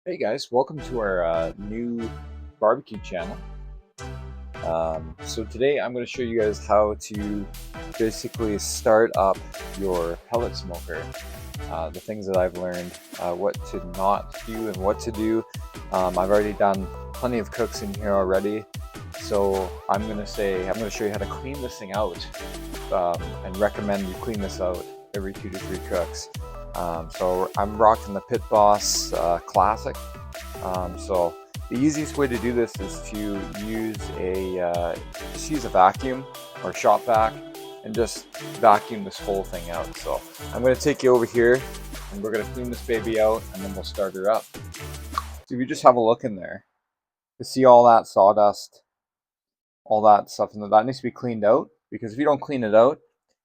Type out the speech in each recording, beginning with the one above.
Hey guys, welcome to our new barbecue channel. So today I'm going to show you guys how to basically start up your pellet smoker. The things that I've learned, what to not do and what to do. I've already done plenty of cooks in here already, so I'm going to show you how to clean this thing out, and recommend you clean this out every 2 to 3 cooks. So I'm rocking the Pit Boss Classic. So the easiest way to do this is to use just use a vacuum or shop vac and just vacuum this whole thing out. So I'm going to take you over here and we're going to clean this baby out and then we'll start her up. So if you just have a look in there, you see all that sawdust, all that stuff, and that needs to be cleaned out, because if you don't clean it out,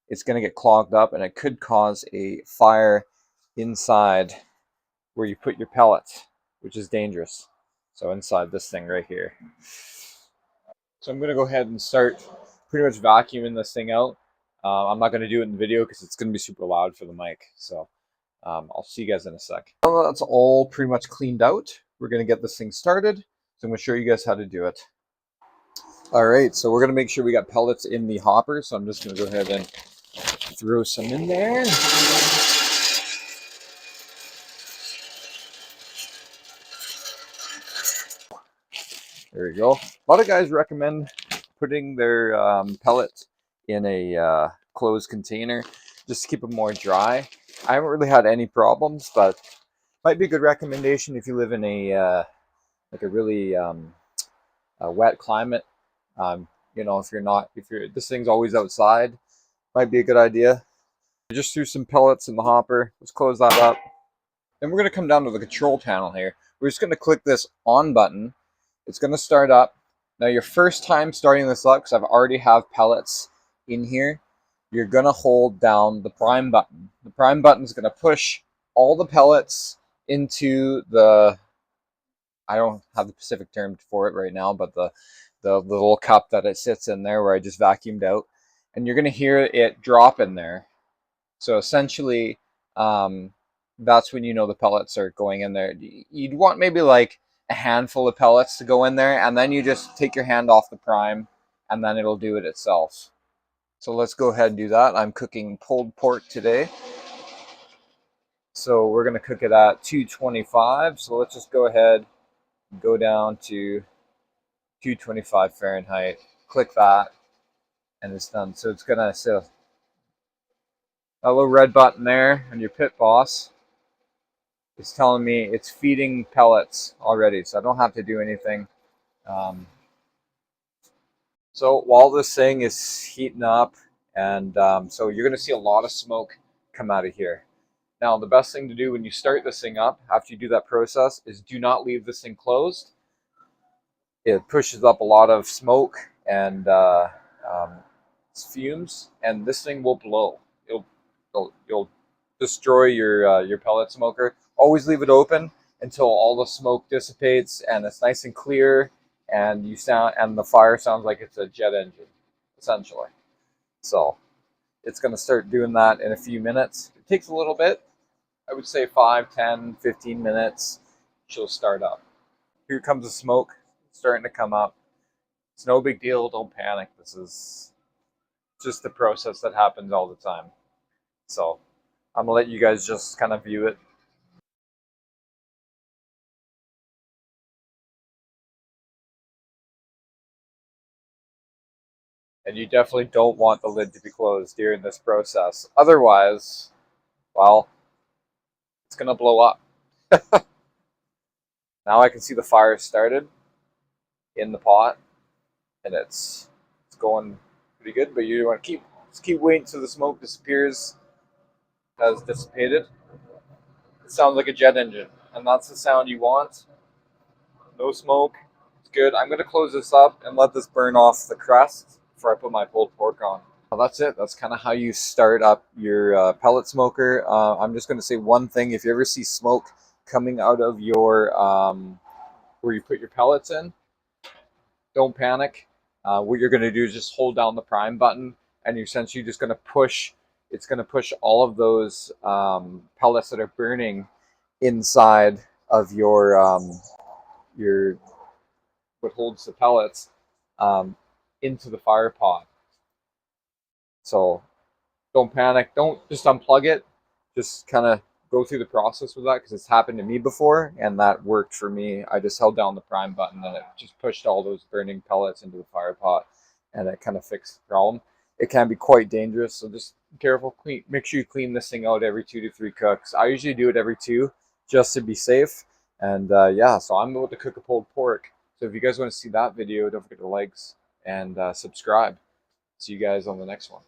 it's going to get clogged up and it could cause a fire inside where you put your pellets, which is dangerous. So inside this thing right here. So I'm going to go ahead and start pretty much vacuuming this thing out. I'm not going to do it in the video because it's going to be super loud for the mic. So I'll see you guys in a sec. Now that's all pretty much cleaned out, we're going to get this thing started. So I'm going to show you guys how to do it. All right, so we're going to make sure we got pellets in the hopper. So I'm just going to go ahead and throw some in there. There we go. A lot of guys recommend putting their pellets in a closed container just to keep them more dry. I haven't really had any problems, but might be a good recommendation if you live in a like a really a wet climate. You know, if you're this thing's always outside, might be a good idea. I just threw some pellets in the hopper. Let's close that up. Then we're going to come down to the control panel here. We're just going to click this on button. It's going to start up. Now your first time starting this up, because I've already have pellets in here, you're going to hold down the prime button. The prime button is going to push all the pellets into the, I don't have the specific term for it right now, but the little cup that it sits in there where I just vacuumed out. And you're going to hear it drop in there. So essentially, that's when you know the pellets are going in there. You'd want maybe like a handful of pellets to go in there, and then you just take your hand off the prime and then it'll do it itself. So let's go ahead and do that. I'm cooking pulled pork today, so we're going to cook it at 225. So let's just go ahead and go down to 225 Fahrenheit, click that, and it's done. So it's going to say a little red button there on your Pit Boss. It's telling me it's feeding pellets already, so I don't have to do anything. So while this thing is heating up, and so you're going to see a lot of smoke come out of here. Now, the best thing to do when you start this thing up, after you do that process, is do not leave this thing closed. It pushes up a lot of smoke and fumes, and this thing will blow. You'll destroy your pellet smoker. Always leave it open until all the smoke dissipates and it's nice and clear, and the fire sounds like it's a jet engine, essentially. So it's going to start doing that in a few minutes. It takes a little bit. I would say 5, 10, 15 minutes. She'll start up. Here comes the smoke starting to come up. It's no big deal. Don't panic. This is just the process that happens all the time. So I'm going to let you guys just kind of view it. And you definitely don't want the lid to be closed during this process. Otherwise, well, it's going to blow up. Now I can see the fire started in the pot, and it's going pretty good, but you want to just keep waiting until the smoke disappears, has dissipated. It sounds like a jet engine, and that's the sound you want. No smoke. It's good. I'm going to close this up and let this burn off the crust before I put my pulled pork on. Well, that's it. That's kind of how you start up your pellet smoker. I'm just going to say one thing. If you ever see smoke coming out of your where you put your pellets in, don't panic. What you're going to do is just hold down the prime button, and you're essentially just going to push. It's going to push all of those pellets that are burning inside of your what holds the pellets into the fire pot. So don't panic. Don't just unplug it. Just kind of go through the process with that because it's happened to me before and that worked for me. I just held down the prime button and it just pushed all those burning pellets into the fire pot and it kind of fixed the problem. It can be quite dangerous, so just be careful. Make sure you clean this thing out every 2 to 3 cooks. I usually do it every 2 just to be safe. And yeah, so I'm about to cook a pulled pork. So if you guys want to see that video, don't forget to like and subscribe. See you guys on the next one.